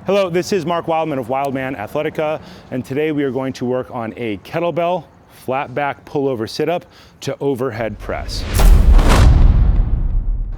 Hello, this is Mark Wildman of Wildman Athletica, and today we are going to work on a kettlebell flat back pullover sit-up to overhead press.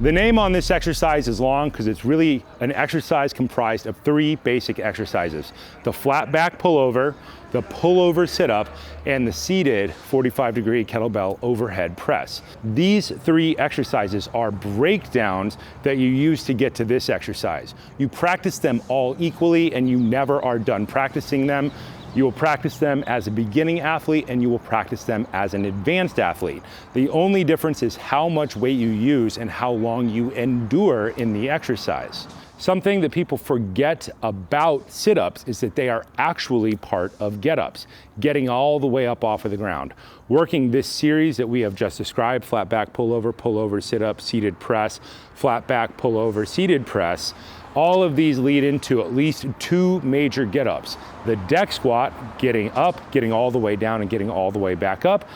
The name on this exercise is long because it's really an exercise comprised of three basic exercises: the flat back pullover, the pullover sit-up, and the seated 45-degree kettlebell overhead press. These three exercises are breakdowns that you use to get to this exercise. You practice them all equally and you never are done practicing them. You will practice them as a beginning athlete and you will practice them as an advanced athlete. The only difference is how much weight you use and how long you endure in the exercise. Something that people forget about sit-ups is that they are actually part of get-ups, getting all the way up off of the ground. Working this series that we have just described, flat back pullover, pullover sit-up, seated press, flat back pullover, seated press, all of these lead into at least two major get-ups. The deck squat, getting up, getting all the way down and getting all the way back up,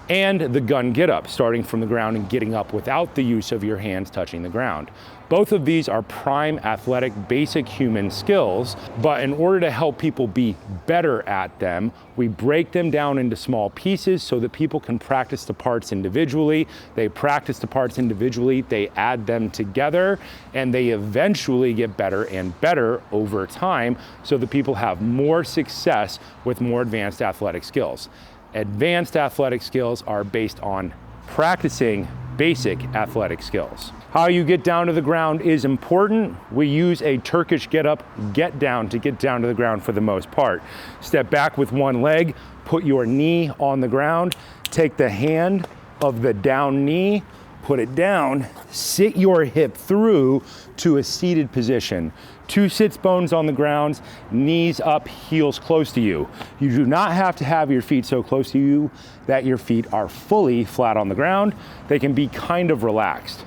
and the gun get-up, starting from the ground and getting up without the use of your hands touching the ground. Both of these are prime athletic, basic human skills, but in order to help people be better at them, we break them down into small pieces so that people can practice the parts individually. They practice the parts individually, they add them together, and they eventually get better and better over time so that people have more success with more advanced athletic skills. Advanced athletic skills are based on practicing basic athletic skills. How you get down to the ground is important. We use a Turkish get-up, get-down to get down to the ground for the most part. Step back with one leg, put your knee on the ground, take the hand of the down knee, put it down, sit your hip through to a seated position. Two sits bones on the ground, knees up, heels close to you. You do not have to have your feet so close to you that your feet are fully flat on the ground. They can be kind of relaxed.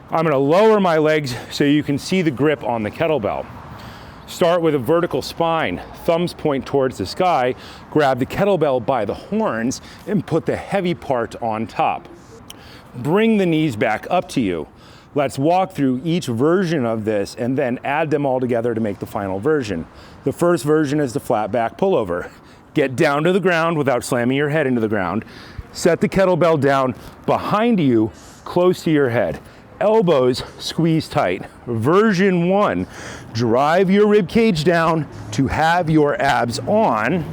I'm gonna lower my legs so you can see the grip on the kettlebell. Start with a vertical spine, thumbs point towards the sky, grab the kettlebell by the horns and put the heavy part on top. Bring the knees back up to you. Let's walk through each version of this and then add them all together to make the final version. The first version is the flat back pullover. Get down to the ground without slamming your head into the ground. Set the kettlebell down behind you, close to your head. Elbows squeeze tight. Version 1, drive your rib cage down to have your abs on.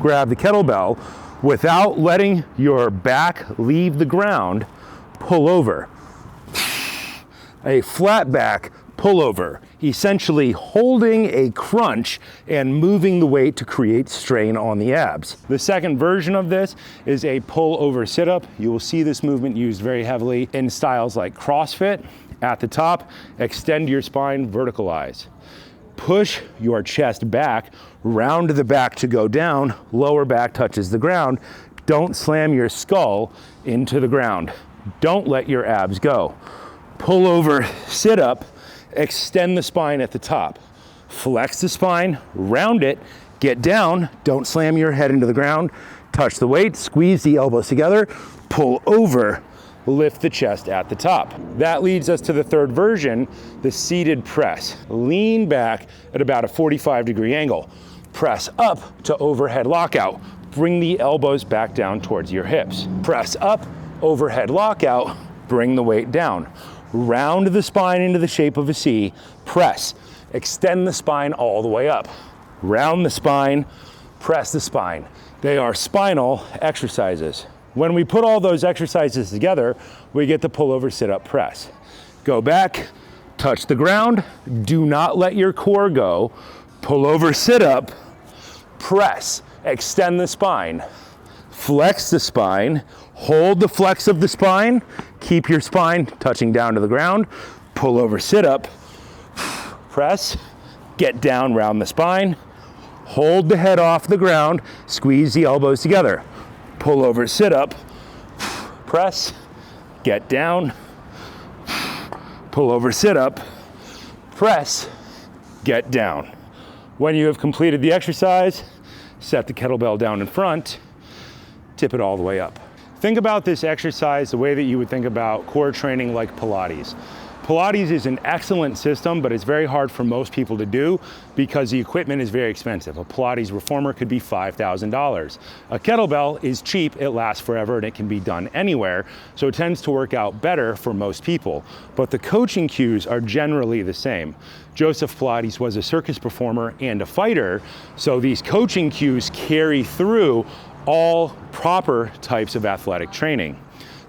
Grab the kettlebell without letting your back leave the ground. Pull over. A flat back pullover, essentially holding a crunch and moving the weight to create strain on the abs. The second version of this is a pullover sit-up. You will see this movement used very heavily in styles like CrossFit. At the top, extend your spine, verticalize. Push your chest back, round the back to go down, lower back touches the ground. Don't slam your skull into the ground. Don't let your abs go. Pull over, sit up, extend the spine at the top. Flex the spine, round it, get down, don't slam your head into the ground, touch the weight, squeeze the elbows together, pull over, lift the chest at the top. That leads us to the third version, the seated press. Lean back at about a 45-degree angle. Press up to overhead lockout. Bring the elbows back down towards your hips. Press up, overhead lockout, bring the weight down. Round the spine into the shape of a C, press, extend the spine all the way up. Round the spine, press the spine. They are spinal exercises. When we put all those exercises together, we get the pullover sit-up press. Go back, touch the ground, do not let your core go. Pullover sit-up, press, extend the spine, flex the spine, hold the flex of the spine, keep your spine touching down to the ground, pull over sit-up, press, get down, round the spine, hold the head off the ground, squeeze the elbows together, pull over sit-up, press, get down, pull over sit-up, press, get down. When you have completed the exercise, set the kettlebell down in front, tip it all the way up. Think about this exercise the way that you would think about core training like Pilates. Pilates is an excellent system, but it's very hard for most people to do because the equipment is very expensive. A Pilates reformer could be $5,000. A kettlebell is cheap, it lasts forever, and it can be done anywhere, so it tends to work out better for most people. But the coaching cues are generally the same. Joseph Pilates was a circus performer and a fighter, so these coaching cues carry through all proper types of athletic training.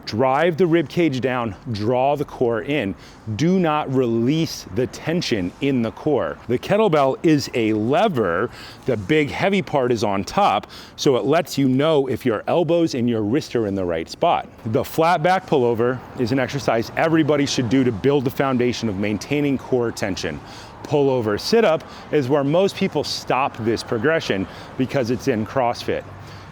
Drive the rib cage down, draw the core in. Do not release the tension in the core. The kettlebell is a lever. The big heavy part is on top, so it lets you know if your elbows and your wrist are in the right spot. The flat back pullover is an exercise everybody should do to build the foundation of maintaining core tension. Pullover sit-up is where most people stop this progression because it's in CrossFit.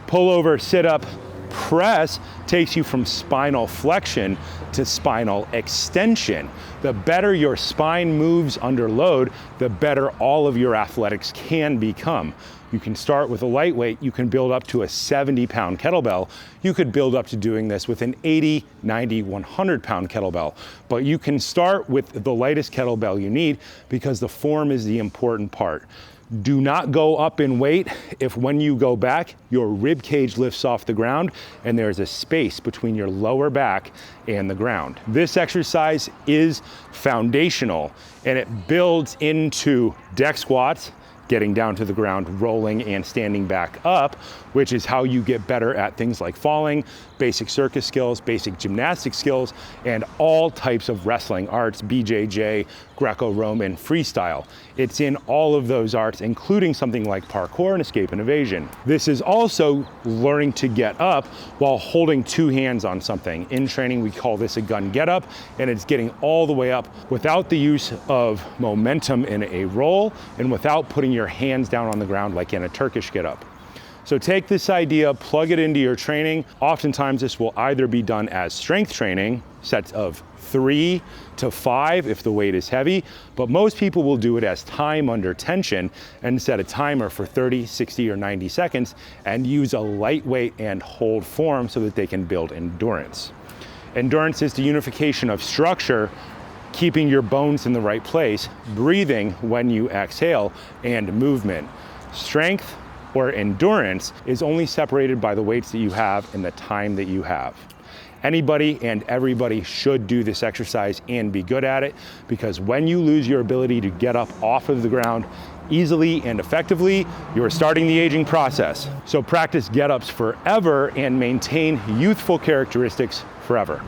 Pullover sit-up press takes you from spinal flexion to spinal extension. The better your spine moves under load, the better all of your athletics can become. You can start with a lightweight, you can build up to a 70-pound kettlebell. You could build up to doing this with an 80, 90, 100-pound kettlebell. But you can start with the lightest kettlebell you need because the form is the important part. Do not go up in weight if when you go back, your rib cage lifts off the ground and there's a space between your lower back and the ground. This exercise is foundational and it builds into deck squats, getting down to the ground, rolling and standing back up, which is how you get better at things like falling, basic circus skills, basic gymnastic skills, and all types of wrestling arts, BJJ, Greco-Roman, freestyle. It's in all of those arts, including something like parkour and escape and evasion. This is also learning to get up while holding two hands on something. In training, we call this a gun get-up, and it's getting all the way up without the use of momentum in a roll and without putting your hands down on the ground like in a Turkish get-up. So take this idea, plug it into your training. Oftentimes this will either be done as strength training, sets of 3 to 5 if the weight is heavy, but most people will do it as time under tension and set a timer for 30, 60, or 90 seconds and use a lightweight and hold form so that they can build endurance. Endurance is the unification of structure, keeping your bones in the right place, breathing when you exhale, and movement. Strength or endurance is only separated by the weights that you have and the time that you have. Anybody and everybody should do this exercise and be good at it, because when you lose your ability to get up off of the ground easily and effectively, you're starting the aging process. So practice get-ups forever and maintain youthful characteristics forever.